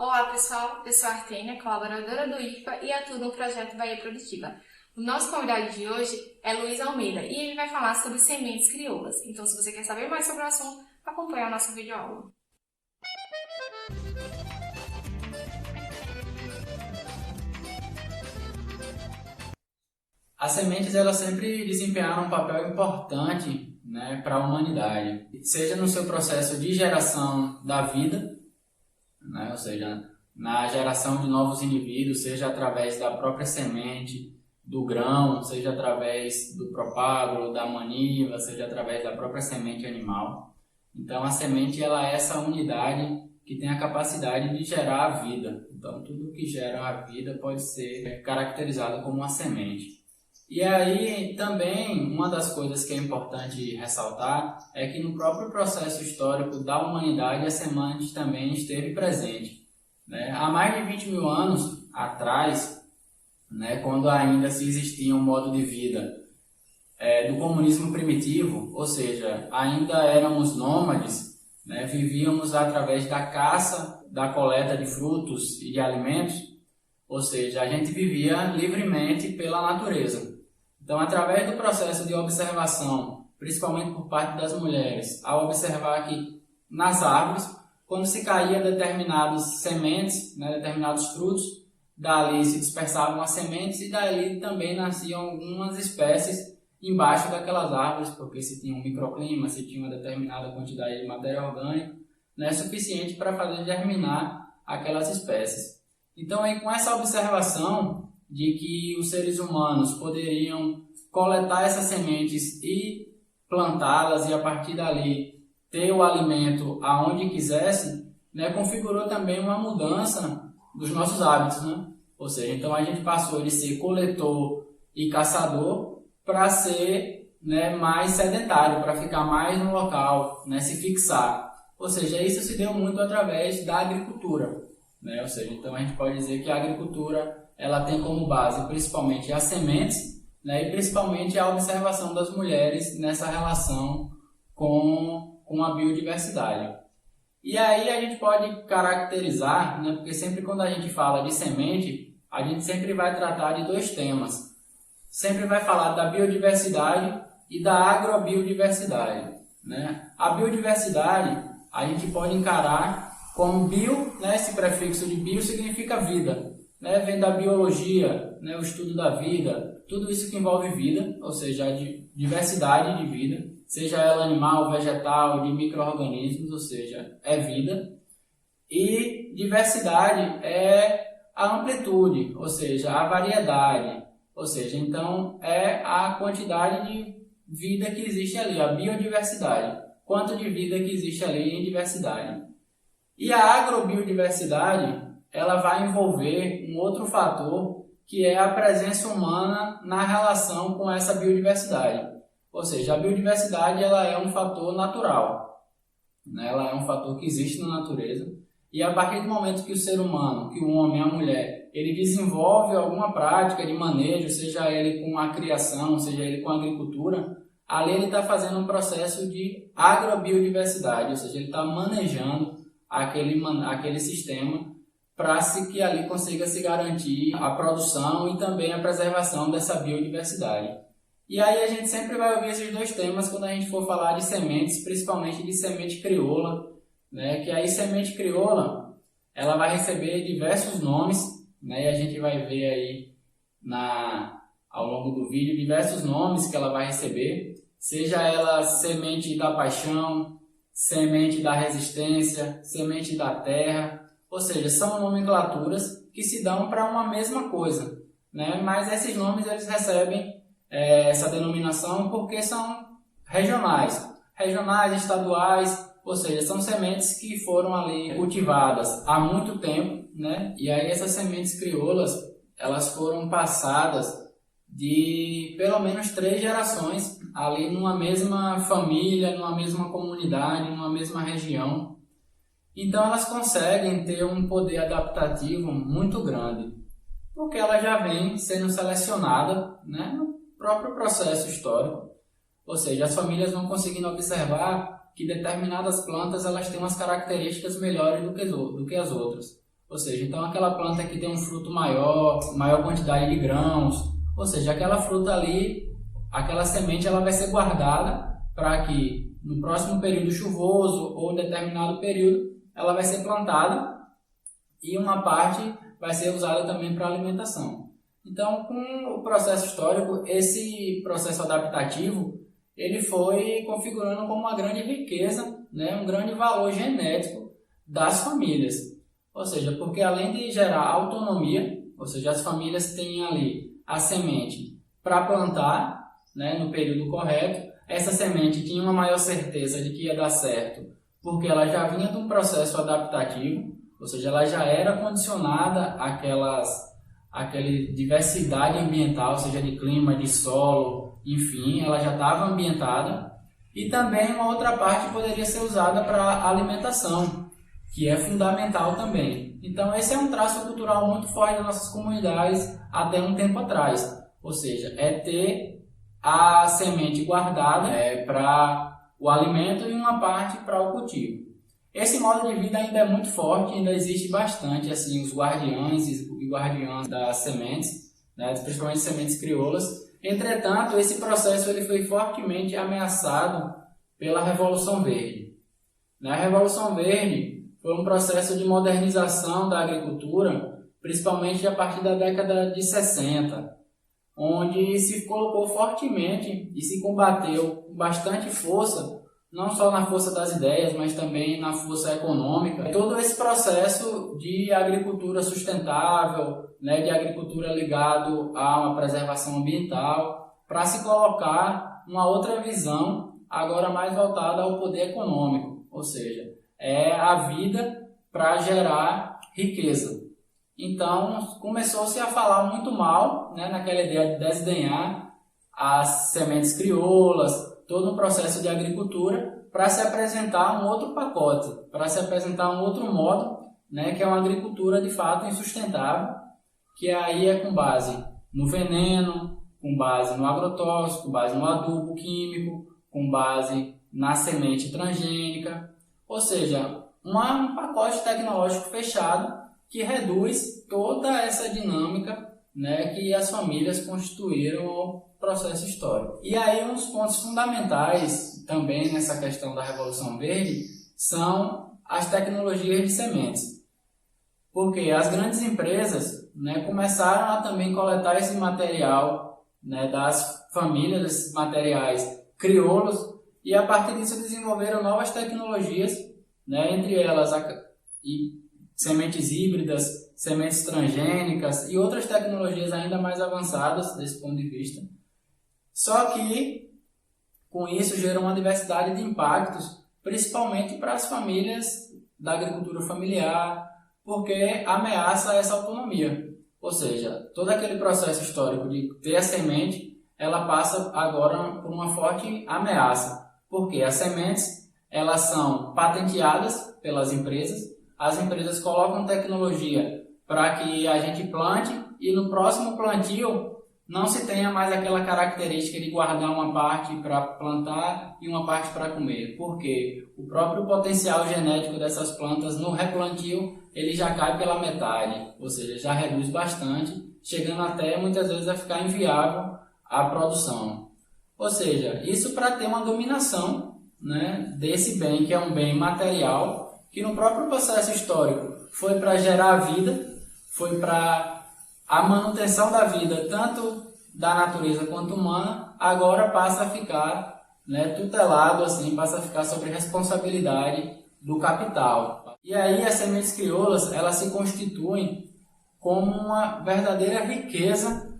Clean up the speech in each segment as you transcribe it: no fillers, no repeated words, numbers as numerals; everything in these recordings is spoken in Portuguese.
Olá pessoal, eu sou a Artênia, colaboradora do IFPA e atuo no projeto Bahia Produtiva. O nosso convidado de hoje é Luiz Almeida e ele vai falar sobre sementes crioulas. Então, se você quer saber mais sobre o assunto, acompanhe a nossa videoaula. As sementes elas sempre desempenharam um papel importante, para a humanidade, seja no seu processo de geração da vida, ou seja, na geração de novos indivíduos, seja através da própria semente, do grão, seja através do propágulo, da maniva, seja através da própria semente animal. Então a semente ela é essa unidade que tem a capacidade de gerar a vida. Então tudo que gera a vida pode ser caracterizado como uma semente. E aí também uma das coisas que é importante ressaltar é que no próprio processo histórico da humanidade a semente também esteve presente. Há mais de 20 mil anos atrás, quando ainda se existia um modo de vida do comunismo primitivo, ou seja, ainda éramos nômades, vivíamos através da caça, da coleta de frutos e de alimentos, ou seja, a gente vivia livremente pela natureza. Então, através do processo de observação, principalmente por parte das mulheres, ao observar que nas árvores, quando se caía determinadas sementes, determinados frutos, dali se dispersavam as sementes e dali também nasciam algumas espécies embaixo daquelas árvores, porque se tinha um microclima, se tinha uma determinada quantidade de matéria orgânica, suficiente para fazer germinar aquelas espécies. Então, aí, com essa observação de que os seres humanos poderiam coletar essas sementes e plantá-las e a partir dali ter o alimento aonde quisesse, configurou também uma mudança dos nossos hábitos, Ou seja, então a gente passou de ser coletor e caçador para ser mais sedentário, para ficar mais no local, se fixar. Ou seja, isso se deu muito através da agricultura, Ou seja, então a gente pode dizer que a agricultura ela tem como base principalmente as sementes, e principalmente a observação das mulheres nessa relação com a biodiversidade. E aí a gente pode caracterizar, porque sempre quando a gente fala de semente, a gente sempre vai tratar de dois temas. Sempre vai falar da biodiversidade e da agrobiodiversidade. A biodiversidade a gente pode encarar como bio, esse prefixo de bio significa vida. Vem da biologia, o estudo da vida, tudo isso que envolve vida, ou seja, a diversidade de vida, seja ela animal, vegetal, de micro-organismos, ou seja, é vida. E diversidade é a amplitude, ou seja, a variedade, ou seja, então é a quantidade de vida que existe ali, a biodiversidade, quanto de vida que existe ali em diversidade. E a agrobiodiversidade ela vai envolver um outro fator que é a presença humana na relação com essa biodiversidade. Ou seja, a biodiversidade ela é um fator natural, ela é um fator que existe na natureza e a partir do momento que o ser humano, que o homem, a mulher, ele desenvolve alguma prática de manejo, seja ele com a criação, seja ele com a agricultura, ali ele está fazendo um processo de agrobiodiversidade, ou seja, ele está manejando aquele sistema para que ali consiga se garantir a produção e também a preservação dessa biodiversidade. E aí a gente sempre vai ouvir esses dois temas quando a gente for falar de sementes, principalmente de semente crioula, que aí semente crioula, ela vai receber diversos nomes, e a gente vai ver aí ao longo do vídeo diversos nomes que ela vai receber, seja ela semente da paixão, semente da resistência, semente da terra, ou seja, são nomenclaturas que se dão para uma mesma coisa, mas esses nomes eles recebem essa denominação porque são regionais, estaduais, ou seja, são sementes que foram ali cultivadas há muito tempo, e aí essas sementes crioulas elas foram passadas de pelo menos 3 gerações ali numa mesma família, numa mesma comunidade, numa mesma região. Então elas conseguem ter um poder adaptativo muito grande, porque ela já vem sendo selecionada no próprio processo histórico. Ou seja, as famílias vão conseguindo observar que determinadas plantas elas têm umas características melhores do que as outras. Ou seja, então aquela planta que tem um fruto maior quantidade de grãos, ou seja, aquela fruta ali, aquela semente ela vai ser guardada para que no próximo período chuvoso ou em determinado período ela vai ser plantada e uma parte vai ser usada também para alimentação. Então, com o processo histórico, esse processo adaptativo ele foi configurando como uma grande riqueza, né, um grande valor genético das famílias. Ou seja, porque além de gerar autonomia, ou seja, as famílias têm ali a semente para plantar, né, no período correto, essa semente tinha uma maior certeza de que ia dar certo, porque ela já vinha de um processo adaptativo, ou seja, ela já era condicionada àquela diversidade ambiental, seja de clima, de solo, enfim, ela já estava ambientada. E também uma outra parte poderia ser usada para alimentação, que é fundamental também. Então esse é um traço cultural muito forte das nossas comunidades até um tempo atrás, ou seja, é ter a semente guardada para o alimento e uma parte para o cultivo. Esse modo de vida ainda é muito forte, ainda existe bastante assim os guardiães e guardiãs das sementes, né, principalmente sementes crioulas. Entretanto, esse processo ele foi fortemente ameaçado pela Revolução Verde. Na Revolução Verde foi um processo de modernização da agricultura, principalmente a partir da década de 60, onde se colocou fortemente e se combateu com bastante força, não só na força das ideias, mas também na força econômica, todo esse processo de agricultura sustentável, né, de agricultura ligado a uma preservação ambiental, para se colocar uma outra visão, agora mais voltada ao poder econômico, ou seja, é a vida para gerar riqueza. Então, começou-se a falar muito mal, né, naquela ideia de desdenhar as sementes crioulas, todo um processo de agricultura, para se apresentar um outro pacote, para se apresentar um outro modo, né, que é uma agricultura de fato insustentável, que aí é com base no veneno, com base no agrotóxico, com base no adubo químico, com base na semente transgênica, ou seja, um pacote tecnológico fechado que reduz toda essa dinâmica, né, que as famílias constituíram o processo histórico. E aí uns pontos fundamentais também nessa questão da Revolução Verde são as tecnologias de sementes. Porque as grandes empresas, né, começaram a também coletar esse material, né, das famílias, desses materiais crioulos, e a partir disso desenvolveram novas tecnologias, né, entre elas sementes híbridas, sementes transgênicas e outras tecnologias ainda mais avançadas desse ponto de vista. Só que com isso gerou uma diversidade de impactos, principalmente para as famílias da agricultura familiar, porque ameaça essa autonomia. Ou seja, todo aquele processo histórico de ter a semente, ela passa agora por uma forte ameaça, porque as sementes elas são patenteadas pelas empresas, as empresas colocam tecnologia para que a gente plante e no próximo plantio não se tenha mais aquela característica de guardar uma parte para plantar e uma parte para comer, porque o próprio potencial genético dessas plantas no replantio ele já cai pela metade, ou seja, já reduz bastante, chegando até muitas vezes a ficar inviável a produção. Ou seja, isso para ter uma dominação, né, desse bem que é um bem material, que no próprio processo histórico foi para gerar vida, foi para a manutenção da vida, tanto da natureza quanto humana, agora passa a ficar, né, tutelado, assim, passa a ficar sob responsabilidade do capital. E aí as sementes crioulas, elas se constituem como uma verdadeira riqueza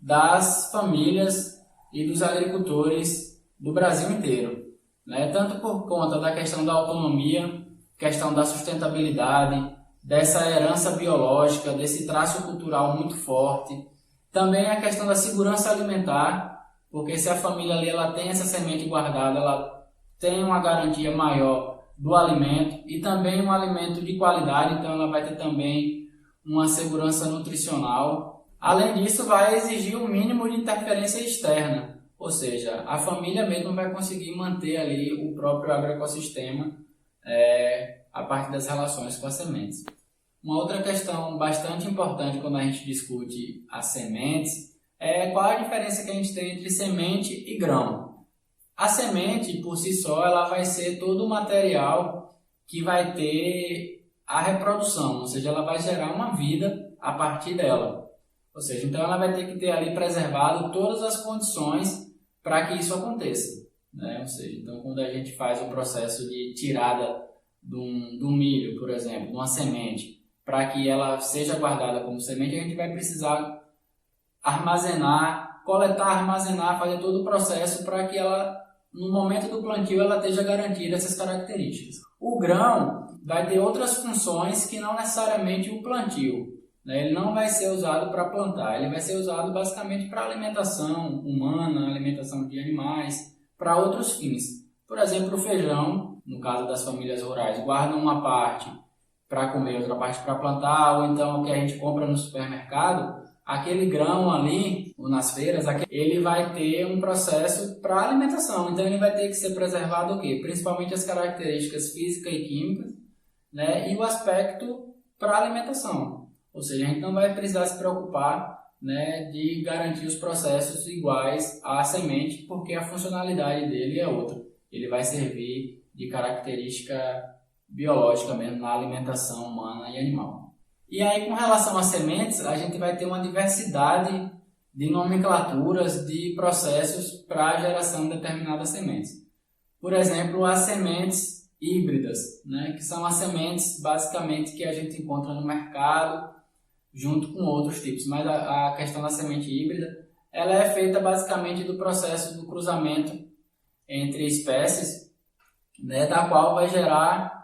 das famílias e dos agricultores do Brasil inteiro, né? Tanto por conta da questão da autonomia, questão da sustentabilidade, dessa herança biológica, desse traço cultural muito forte. Também a questão da segurança alimentar, porque se a família ali ela tem essa semente guardada, ela tem uma garantia maior do alimento e também um alimento de qualidade, então ela vai ter também uma segurança nutricional. Além disso, vai exigir o mínimo de interferência externa, ou seja, a família mesmo vai conseguir manter ali o próprio agroecossistema a partir das relações com as sementes. uma outra questão bastante importante quando a gente discute as sementes é qual a diferença que a gente tem entre semente e grão. A semente, por si só, ela vai ser todo o material que vai ter a reprodução, ou seja, ela vai gerar uma vida a partir dela. Ou seja, então ela vai ter que ter ali preservado todas as condições para que isso aconteça, né? Ou seja, então quando a gente faz o processo de tirada do milho, por exemplo, de uma semente, para que ela seja guardada como semente, a gente vai precisar armazenar, coletar, armazenar, fazer todo o processo para que ela, no momento do plantio, ela esteja garantida essas características. O grão vai ter outras funções que não necessariamente o plantio, né? Ele não vai ser usado para plantar, ele vai ser usado basicamente para alimentação humana, alimentação de animais, para outros fins. Por exemplo, o feijão, no caso das famílias rurais, guardam uma parte para comer, outra parte para plantar, ou então o que a gente compra no supermercado, aquele grão ali, ou nas feiras, ele vai ter um processo para alimentação. Então ele vai ter que ser preservado o quê? Principalmente as características físicas e químicas, né? E o aspecto para alimentação. Ou seja, a gente não vai precisar se preocupar, né, de garantir os processos iguais à semente, porque a funcionalidade dele é outra. Ele vai servir de característica biológica mesmo na alimentação humana e animal. E aí, com relação às sementes, a gente vai ter uma diversidade de nomenclaturas de processos para a geração de determinadas sementes. Por exemplo, as sementes híbridas, né, que são as sementes basicamente que a gente encontra no mercado junto com outros tipos. Mas a questão da semente híbrida, ela é feita basicamente do processo do cruzamento entre espécies, né, da qual vai gerar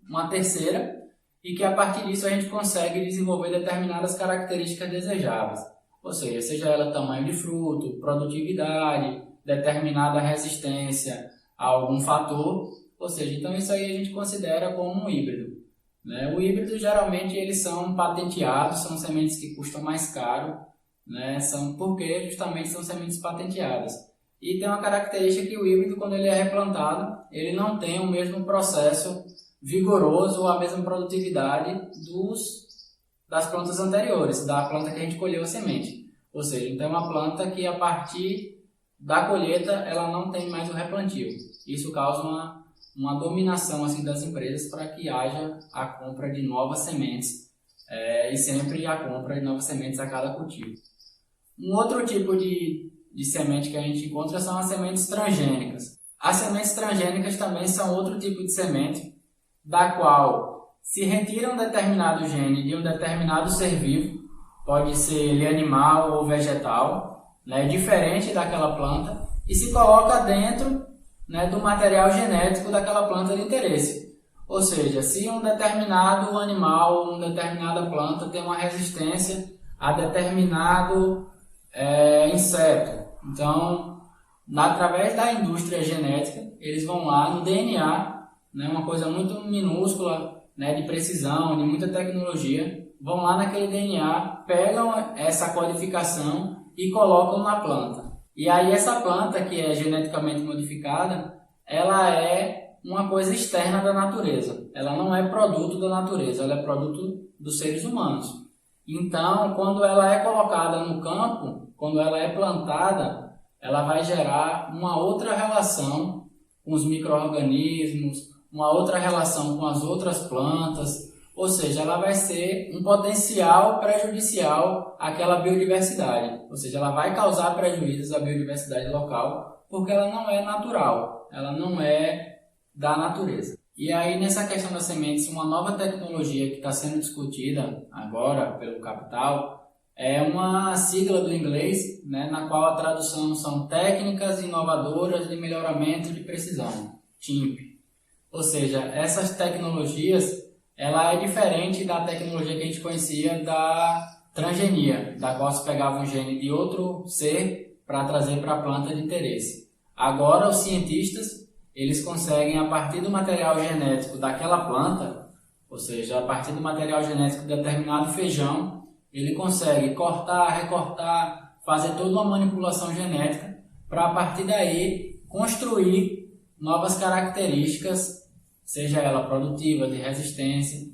uma terceira, e que a partir disso a gente consegue desenvolver determinadas características desejáveis, ou seja ela tamanho de fruto, produtividade, determinada resistência a algum fator, ou seja, então isso aí a gente considera como um híbrido, né? O híbrido geralmente eles são patenteados, são sementes que custam mais caro, né? Porque justamente são sementes patenteadas. E tem uma característica que o híbrido, quando ele é replantado, ele não tem o mesmo processo vigoroso ou a mesma produtividade das plantas anteriores, da planta que a gente colheu a semente. Ou seja, então é uma planta que a partir da colheita ela não tem mais o replantio. Isso causa uma dominação assim, das empresas para que haja a compra de novas sementes e sempre a compra de novas sementes a cada cultivo. Um outro tipo de semente que a gente encontra são as sementes transgênicas. As sementes transgênicas também são outro tipo de semente da qual se retira um determinado gene de um determinado ser vivo, pode ser ele animal ou vegetal, né, diferente daquela planta, e se coloca dentro, né, do material genético daquela planta de interesse. Ou seja, se um determinado animal ou uma determinada planta tem uma resistência a determinado inseto, então, através da indústria genética, eles vão lá no DNA, né, uma coisa muito minúscula, né, de precisão, de muita tecnologia, vão lá naquele DNA, pegam essa codificação e colocam na planta. E aí essa planta, que é geneticamente modificada, ela é uma coisa externa da natureza. Ela não é produto da natureza, ela é produto dos seres humanos. Então, quando ela é colocada no campo, quando ela é plantada, ela vai gerar uma outra relação com os micro-organismos, uma outra relação com as outras plantas, ou seja, ela vai ser um potencial prejudicial àquela biodiversidade, ou seja, ela vai causar prejuízos à biodiversidade local, porque ela não é natural, ela não é da natureza. E aí, nessa questão das sementes, uma nova tecnologia que está sendo discutida agora pelo Capital é uma sigla do inglês, né, na qual a tradução são Técnicas Inovadoras de Melhoramento de Precisão, TIMP. Ou seja, essas tecnologias, ela é diferente da tecnologia que a gente conhecia da transgenia, da qual se pegava um gene de outro ser para trazer para a planta de interesse. Agora, os cientistas eles conseguem, a partir do material genético daquela planta, ou seja, a partir do material genético de determinado feijão, ele consegue cortar, recortar, fazer toda uma manipulação genética para, a partir daí, construir novas características, seja ela produtiva, de resistência,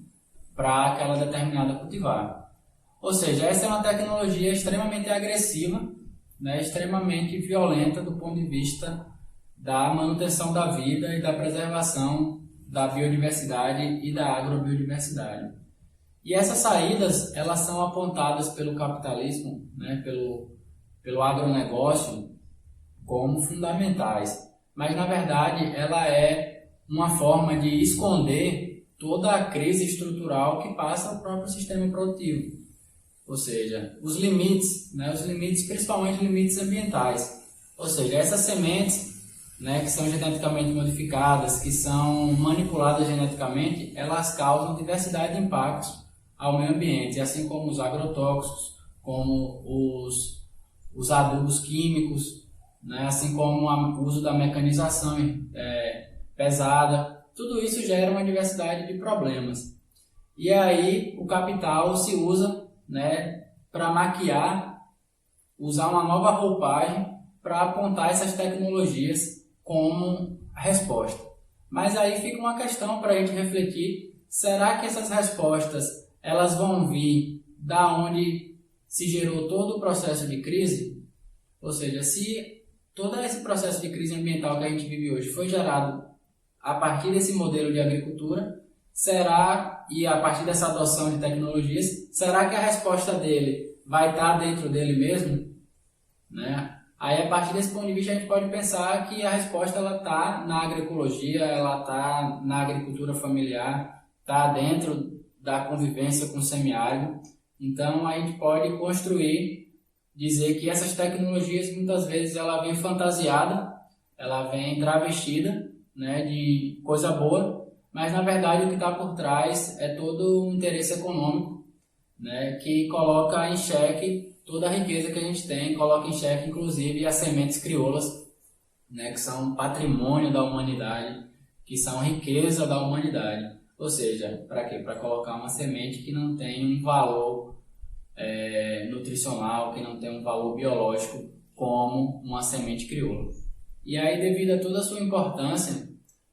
para aquela determinada cultivar. Ou seja, essa é uma tecnologia extremamente agressiva, né, extremamente violenta do ponto de vista da manutenção da vida e da preservação da biodiversidade e da agrobiodiversidade. E essas saídas, elas são apontadas pelo capitalismo, né, pelo agronegócio, como fundamentais. Mas, na verdade, ela é uma forma de esconder toda a crise estrutural que passa o próprio sistema produtivo. Ou seja, os limites, principalmente limites ambientais. Ou seja, essas sementes, né, que são geneticamente modificadas, que são manipuladas geneticamente, elas causam diversidade de impactos ao meio ambiente, assim como os agrotóxicos, como os adubos químicos, né, assim como o uso da mecanização pesada. Tudo isso gera uma diversidade de problemas. E aí o capital se usa, né, para maquiar, usar uma nova roupagem para apontar essas tecnologias como resposta. Mas aí fica uma questão para a gente refletir: será que essas respostas elas vão vir da onde se gerou todo o processo de crise? Ou seja, se todo esse processo de crise ambiental que a gente vive hoje foi gerado a partir desse modelo de agricultura, e a partir dessa adoção de tecnologias, será que a resposta dele vai estar dentro dele mesmo? Né? Aí, a partir desse ponto de vista, a gente pode pensar que a resposta está na agroecologia, ela está na agricultura familiar, está dentro da convivência com o semiárido. Então, a gente pode dizer que essas tecnologias, muitas vezes, ela vem fantasiada, ela vem travestida, né, de coisa boa, mas, na verdade, o que está por trás é todo um interesse econômico, né, que coloca em xeque toda a riqueza que a gente tem, coloca em xeque, inclusive, as sementes crioulas, né, que são patrimônio da humanidade, que são riqueza da humanidade. Ou seja, para quê? Para colocar uma semente que não tem um valor nutricional, que não tem um valor biológico como uma semente crioula. E aí, devido a toda a sua importância,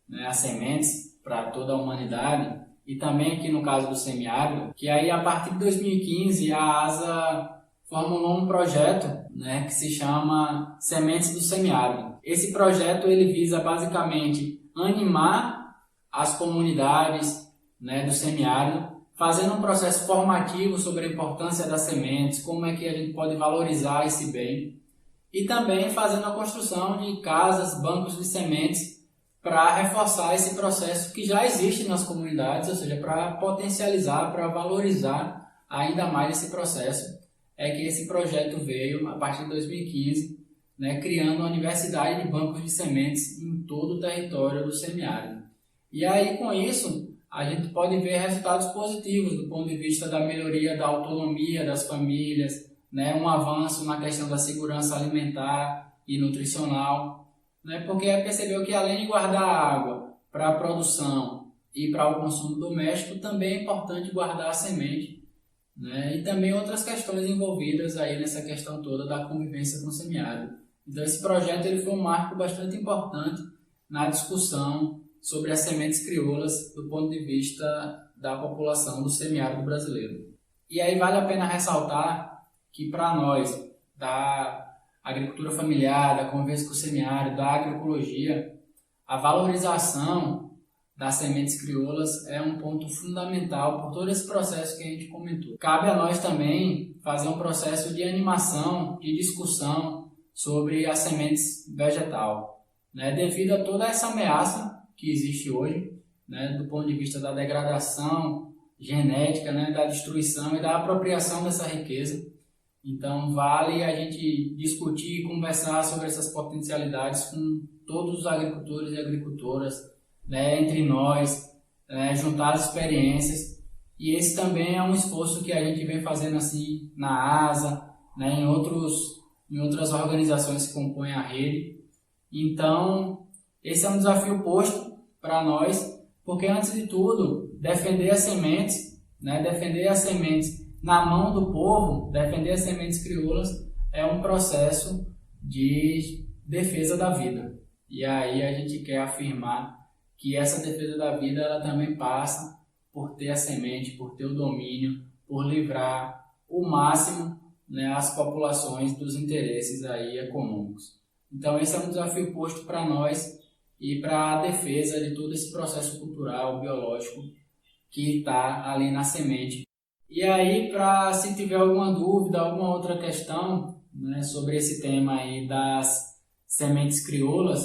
né, as sementes para toda a humanidade, e também aqui no caso do semiárido, que aí a partir de 2015 a ASA formulou um projeto, né, que se chama Sementes do Semiárido. Esse projeto ele visa basicamente animar as comunidades, né, do semiárido, fazendo um processo formativo sobre a importância das sementes, como é que a gente pode valorizar esse bem, e também fazendo a construção de casas, bancos de sementes, para reforçar esse processo que já existe nas comunidades, ou seja, para potencializar, para valorizar ainda mais esse processo. É que esse projeto veio a partir de 2015, né, criando uma universidade de bancos de sementes em todo o território do semiárido. E aí, com isso, a gente pode ver resultados positivos do ponto de vista da melhoria da autonomia das famílias, né, um avanço na questão da segurança alimentar e nutricional, né, porque percebeu que além de guardar água para a produção e para o consumo doméstico, também é importante guardar a semente, né, e também outras questões envolvidas aí nessa questão toda da convivência com o semiárido. Então esse projeto ele foi um marco bastante importante na discussão sobre as sementes crioulas do ponto de vista da população do semiárido brasileiro. E aí vale a pena ressaltar que para nós, da agricultura familiar, da convivência com o semiárido, da agroecologia, a valorização das sementes crioulas é um ponto fundamental por todo esse processo que a gente comentou. Cabe a nós também fazer um processo de animação, de discussão sobre as sementes vegetal, né, devido a toda essa ameaça que existe hoje, né, do ponto de vista da degradação genética, né, da destruição e da apropriação dessa riqueza. Então, vale a gente discutir e conversar sobre essas potencialidades com todos os agricultores e agricultoras, né, entre nós, né, juntar as experiências. E esse também é um esforço que a gente vem fazendo assim na ASA, né, em outras organizações que compõem a rede. Então, esse é um desafio posto para nós, porque antes de tudo, defender as sementes, né, defender as sementes na mão do povo, defender as sementes crioulas é um processo de defesa da vida. E aí a gente quer afirmar que essa defesa da vida ela também passa por ter a semente, por ter o domínio, por livrar o máximo, né, as populações dos interesses aí econômicos. Então esse é um desafio posto para nós e para a defesa de todo esse processo cultural, biológico que está ali na semente. E aí, se tiver alguma dúvida, alguma outra questão, né, sobre esse tema aí das sementes crioulas,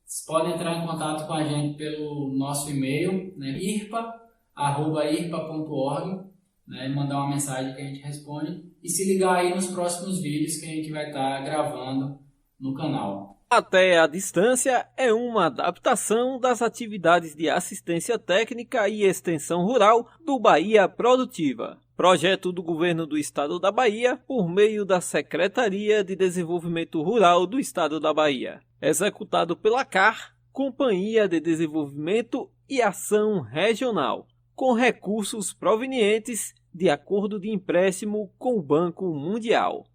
vocês podem entrar em contato com a gente pelo nosso e-mail, né, irpa@irpa.org, né, mandar uma mensagem que a gente responde e se ligar aí nos próximos vídeos que a gente vai estar gravando no canal. Até a Distância é uma adaptação das atividades de assistência técnica e extensão rural do Bahia Produtiva, projeto do Governo do Estado da Bahia por meio da Secretaria de Desenvolvimento Rural do Estado da Bahia, executado pela CAR, Companhia de Desenvolvimento e Ação Regional, com recursos provenientes de acordo de empréstimo com o Banco Mundial.